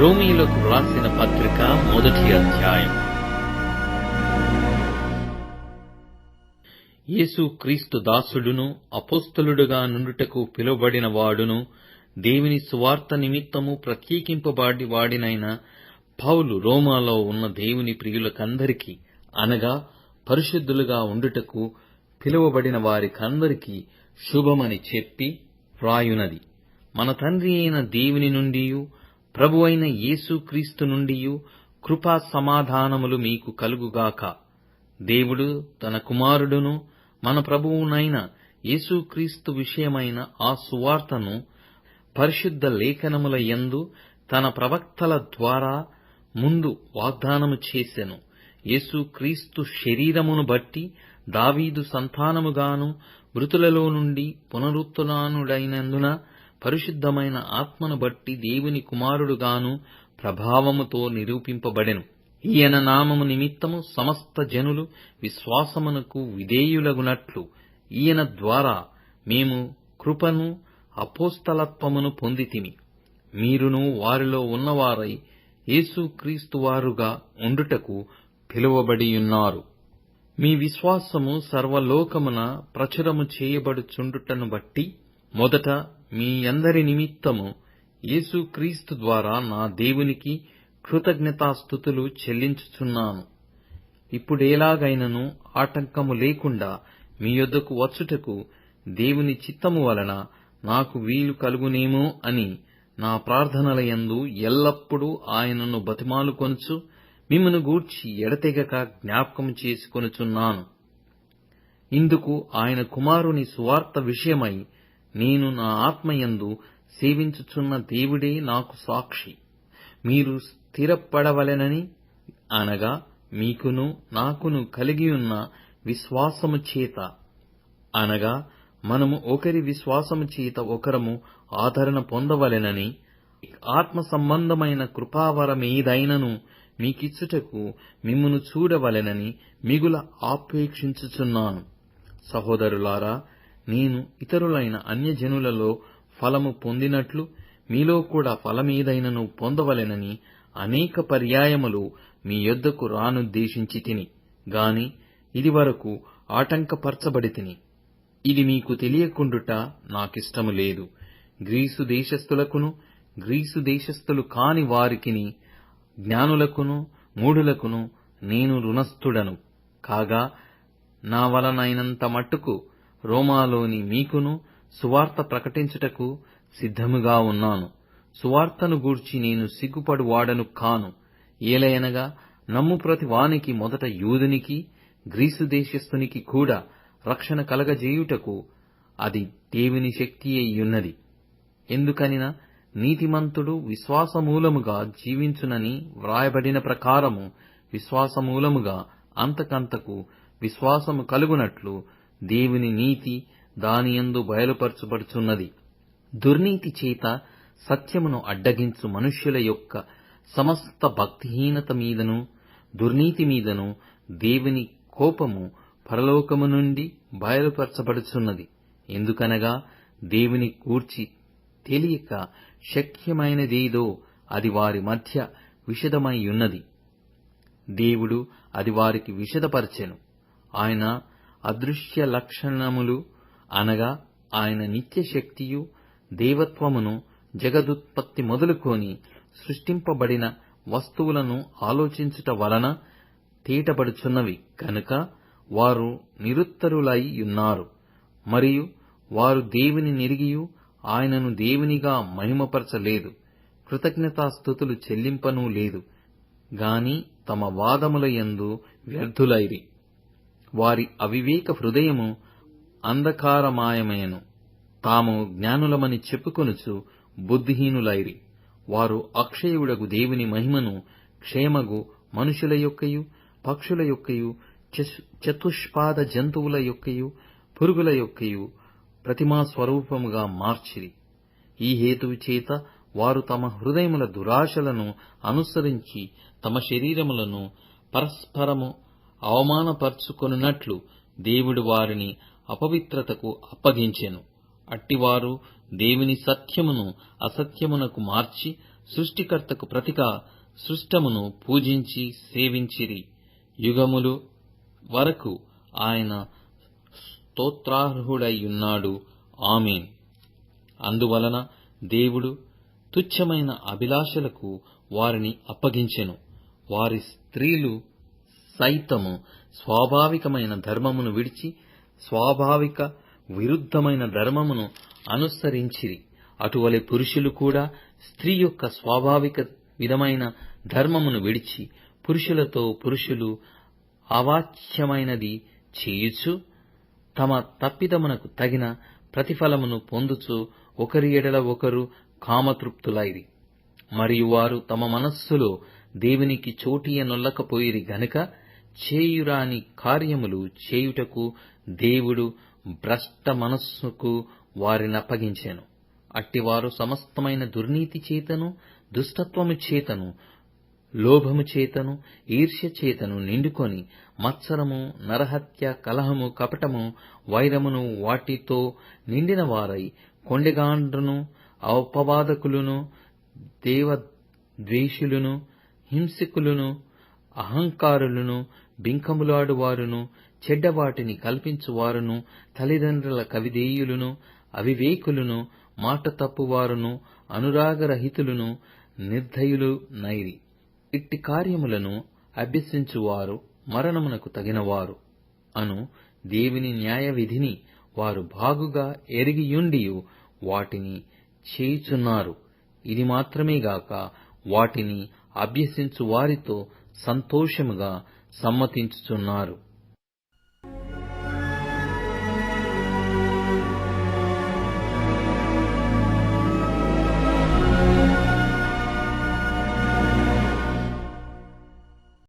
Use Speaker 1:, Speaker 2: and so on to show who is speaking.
Speaker 1: రోమీయులకు వ్రాసిన పత్రిక 1వ అధ్యాయం. యేసు క్రీస్తు దాసుడును అపోస్తలుడుగా నుండుటకు పిలువబడిన వాడును దేవుని సువార్త నిమిత్తము ప్రత్యేకింపబడి వాడినైన పౌలు రోమాలో ఉన్న దేవుని ప్రియులకందరికీ, అనగా పరిశుద్ధులుగా ఉండుటకు పిలువబడిన వారికందరికీ శుభమని చెప్పి వ్రాయునది. మన తండ్రి అయిన దేవుని నుండియు ప్రభువైన యేసు క్రీస్తు నుండియు కృపా సమాధానములు మీకు కలుగుగాక. దేవుడు తన కుమారుడును మన ప్రభువునైన యేసుక్రీస్తు విషయమైన ఆ సువార్తను పరిశుద్ధ లేఖనముల యందు తన ప్రవక్తల ద్వారా ముందు వాగ్దానము చేసెను. యేసుక్రీస్తు శరీరమును బట్టి దావీదు సంతానముగాను మృతులలో నుండి పునరుత్థానుడైనందున పరిశుద్ధమైన ఆత్మను బట్టి దేవుని కుమారుడుగాను ప్రభావముతో నిరూపింపబడెను. ఈయన నామము నిమిత్తము సమస్త జనులు విశ్వాసమునకు విధేయులగునట్లు ఈయన ద్వారా మేము కృపను అపోస్తలత్వమును పొందితిమి. మీరును వారిలో ఉన్నవారై యేసుక్రీస్తు వారుగా ఉండుటకు పిలువబడియున్నారు. మీ విశ్వాసము సర్వలోకమున ప్రచురము చేయబడుచుండుటను బట్టి మొదట మీ అందరి నిమిత్తము యేసుక్రీస్తు ద్వారా నా దేవునికి కృతజ్ఞతాస్తుతులు చెల్లించుచున్నాను. ఇప్పుడేలాగైనను ఆటంకము లేకుండా మీ యొద్దకు వచ్చుటకు దేవుని చిత్తము వలన నాకు వీలు కలుగునేమో అని నా ప్రార్థనలయందు ఎల్లప్పుడూ ఆయనను బతిమాలుకొనుచు మిమ్మును గూర్చి ఎడతెగక జ్ఞాపకము చేసుకొనుచున్నాను. ఇందుకు ఆయన కుమారుని సువార్త విషయమై నేను నా ఆత్మయందు సేవించుచున్న దేవుడే నాకు సాక్షి. మీరు స్థిరపడవలెనని, అనగా మీకును నాకును కలిగియున్న విశ్వాసము చేత, అనగా మనము ఒకరి విశ్వాసము చేత ఒకరము ఆదరణ పొందవలెనని, ఆత్మ సంబంధమైన కృపావరమేదైనను మీకిచ్చుటకు మిమ్మును చూడవలెనని మిగుల ఆపేక్షించుచున్నాను. సహోదరులారా, నేను ఇతరులైన అన్యజనులలో ఫలము పొందినట్లు మీలో కూడా ఫలమేదైనను పొందవలెనని అనేక పర్యాయములు మీ యొద్దకు రానుద్దేశించితిని గాని ఇదివరకు ఆటంకపరచబడితిని. ఇది మీకు తెలియకుండుట నాకిష్టము లేదు. గ్రీసు దేశస్థులకును గ్రీసు దేశస్థులు కాని వారికిని, జ్ఞానులకును మూఢులకును నేను రుణస్థుడను కాగా, నా వలనైనంత మట్టుకు రోమాలోని మీకును సువార్త ప్రకటించుటకు సిద్ధముగా ఉన్నాను. సువార్తను గూర్చి నేను సిగ్గుపడువాడను కాను. ఏలయనగా నమ్ము ప్రతి వానికి మొదట యూదునికి గ్రీసు దేశస్థునికి కూడా రక్షణ కలగజేయుటకు అది దేవుని శక్తి అయ్యున్నది. ఎందుకనినా నీతిమంతుడు విశ్వాసమూలముగా జీవించునని వ్రాయబడిన ప్రకారము విశ్వాసమూలముగా అంతకంతకు విశ్వాసము కలుగునట్లు దేవుని నీతి దానియందు బయలుపరచబడుచున్నది. దుర్నీతి చేత సత్యమును అడ్డగించు మనుష్యుల యొక్క సమస్త భక్తిహీనత మీదను దుర్నీతి మీదను దేవుని కోపము పరలోకము నుండి బయలుపరచబడుచున్నది. ఎందుకనగా దేవుని గూర్చి తెలియక శక్యమైనదేదో అది వారి మధ్య విషదమైయున్నది. దేవుడు అది వారికి విషదపరచెను. ఆయన అదృశ్య లక్షణములు, అనగా ఆయన నిత్యశక్తియు దేవత్వమును జగదుత్పత్తి మొదలుకొని సృష్టింపబడిన వస్తువులను ఆలోచించుట వలన తేటపడుచున్నవి కనుక వారు నిరుత్తరులై యున్నారు. మరియు వారు దేవుని నెరిగియు ఆయనను దేవునిగా మహిమపరచలేదు, కృతజ్ఞతాస్తుతులు చెల్లింపనూ లేదు గాని తమ వాదముల యందు వ్యర్థులైరి. వారి అవివేక హృదయము అంధకారమాయమయను. తాము జ్ఞానులమని చెప్పుకొనుచు బుద్ధిహీనులైరి. వారు అక్షయుడగు దేవుని మహిమను క్షేమగు మనుషుల యొక్కయు పక్షుల యొక్కయు చతుష్పాద జంతువుల యొక్కయు పురుగుల యొక్కయు ప్రతిమా స్వరూపముగా మార్చిరి. ఈ హేతువు చేత వారు తమ హృదయముల దురాశలను అనుసరించి తమ శరీరములను పరస్పరము అవమానపరచుకొనున్నట్లు దేవుడు వారిని అపవిత్రతకు అప్పగించెను. అట్టివారు దేవుని సత్యమును అసత్యమునకు మార్చి సృష్టికర్తకు ప్రతిగా సృష్టమును పూజించి సేవించిరి. యుగములు వరకు ఆయన స్తోత్రార్హుడైయున్నాడు. ఆమేన్. అందువలన దేవుడు తుచ్చమైన అభిలాషలకు వారిని అప్పగించెను. వారి స్త్రీలు సైతము స్వాభావికమైన ధర్మమును విడిచి స్వాభావిక విరుద్ధమైన ధర్మమును అనుసరించిరి. అటువలే పురుషులు కూడా స్త్రీ యొక్క స్వాభావిక విధమైన ధర్మమును విడిచి పురుషులతో పురుషులు అవాచ్యమైనది చేయుచు తమ తప్పిదమునకు తగిన ప్రతిఫలమును పొందుచు ఒకరి ఎడల ఒకరు కామతృప్తులైరి. మరియు వారు తమ మనస్సులో దేవునికి చోటియనొల్లకపోయిరి గనుక చేయురాని కార్యములు చేయుటకు దేవుడు భ్రష్ట మనస్సుకు వారినప్పగించెను. అట్టివారు సమస్తమైన దుర్నీతి చేతను దుష్టత్వము చేతను లోభము చేతను ఈర్ష్య చేతను నిండుకొని మత్సరము నరహత్య కలహము కపటము వైరమును వాటితో నిండిన వారై కొండెగాండ్రును అపవాదకులను దేవద్వేషులను హింసకులను అహంకారులను బింకములాడువారును చెడ్డవాటిని కల్పించువారును తల్లిదండ్రుల కవిధేయులను అవివేకులను మాట తప్పువారును అనురాగరహితులను నిర్దయులు నైరి. ఇట్టి కార్యములను అభ్యసించువారు మరణమునకు తగినవారు అను దేవుని న్యాయవిధిని వారు బాగుగా ఎరిగియుండియు వాటిని చేయుచున్నారు. ఇది మాత్రమే గాక వాటిని అభ్యసించు వారితో సంతోషముగా సమ్మతించుచున్నారు.